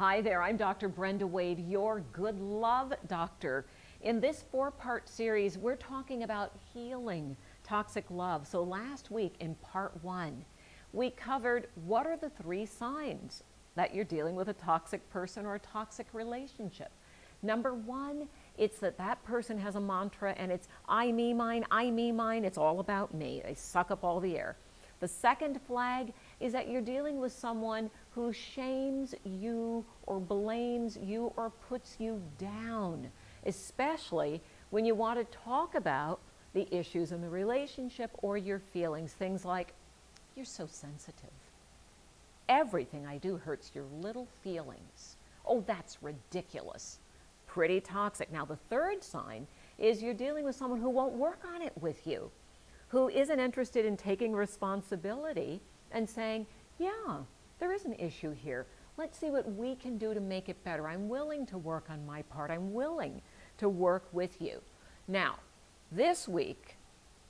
Hi there, I'm Dr. Brenda Wade, your good love doctor. In this four-part series, we're talking about healing toxic love. So last week in part one, we covered what are the three signs that you're dealing with a toxic person or a toxic relationship. Number one, it's that person has a mantra and it's I, me, mine, I, me, mine. It's all about me. They suck up all the air. The second flag is that you're dealing with someone who shames you or blames you or puts you down, especially when you want to talk about the issues in the relationship or your feelings. Things like, you're so sensitive. Everything I do hurts your little feelings. Oh, that's ridiculous. Pretty toxic. Now, the third sign is you're dealing with someone who won't work on it with you, who isn't interested in taking responsibility and saying, yeah, there is an issue here. Let's see what we can do to make it better. I'm willing to work on my part. I'm willing to work with you. Now, this week,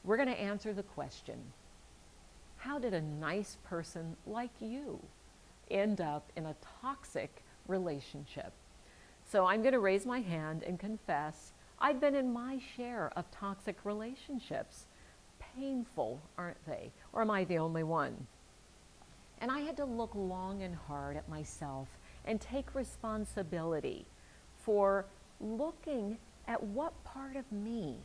we're going to answer the question, how did a nice person like you end up in a toxic relationship? So I'm going to raise my hand and confess I've been in my share of toxic relationships. Painful, aren't they? Or am I the only one? And I had to look long and hard at myself and take responsibility for looking at what part of me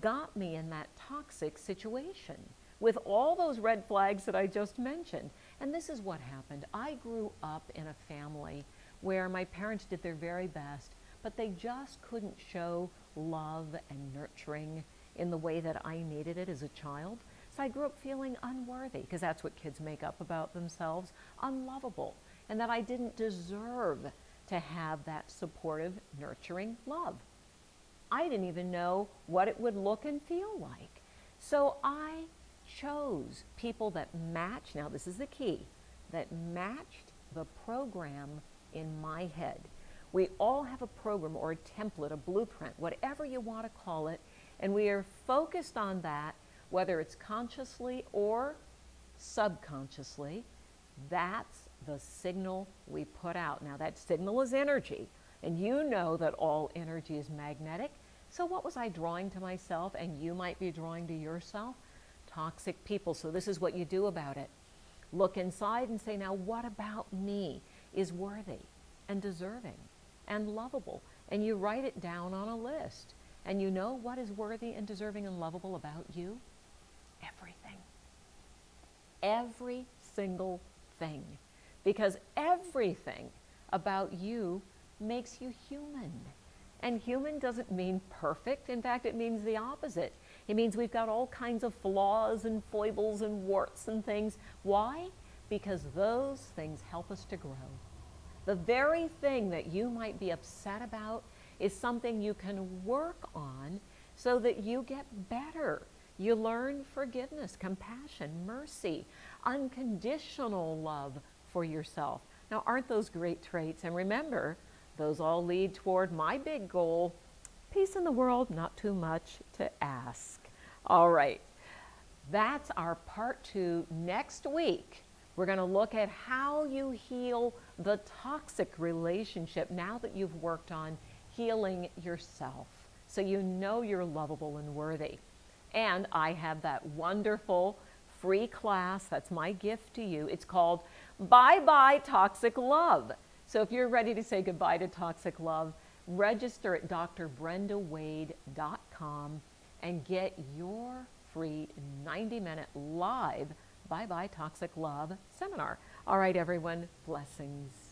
got me in that toxic situation with all those red flags that I just mentioned. And this is what happened. I grew up in a family where my parents did their very best, but they just couldn't show love and nurturing in the way that I needed it as a child. So I grew up feeling unworthy, because that's what kids make up about themselves, unlovable, and that I didn't deserve to have that supportive, nurturing love. I didn't even know what it would look and feel like. So I chose people that matched, now this is the key, that matched the program in my head. We all have a program or a template, a blueprint, whatever you want to call it, and we are focused on that, whether it's consciously or subconsciously. That's the signal we put out. Now that signal is energy, and you know that all energy is magnetic. So what was I drawing to myself, and you might be drawing to yourself? Toxic people. So this is what you do about it. Look inside and say, now what about me is worthy and deserving and lovable? And you write it down on a list. And you know what is worthy and deserving and lovable about you? Everything. Every single thing. Because everything about you makes you human. And human doesn't mean perfect. In fact, it means the opposite. It means we've got all kinds of flaws and foibles and warts and things. Why? Because those things help us to grow. The very thing that you might be upset about is something you can work on so that you get better. You learn forgiveness, compassion, mercy, unconditional love for yourself. Now, aren't those great traits? And remember, those all lead toward my big goal, peace in the world, not too much to ask. All right, that's our part two. Next week, we're going to look at how you heal the toxic relationship now that you've worked on healing yourself, so you know you're lovable and worthy. And I have that wonderful free class, that's my gift to you. It's called Bye Bye Toxic Love. So if you're ready to say goodbye to toxic love, register at drbrendawade.com and get your free 90-minute live Bye Bye Toxic Love seminar. All right, everyone, blessings.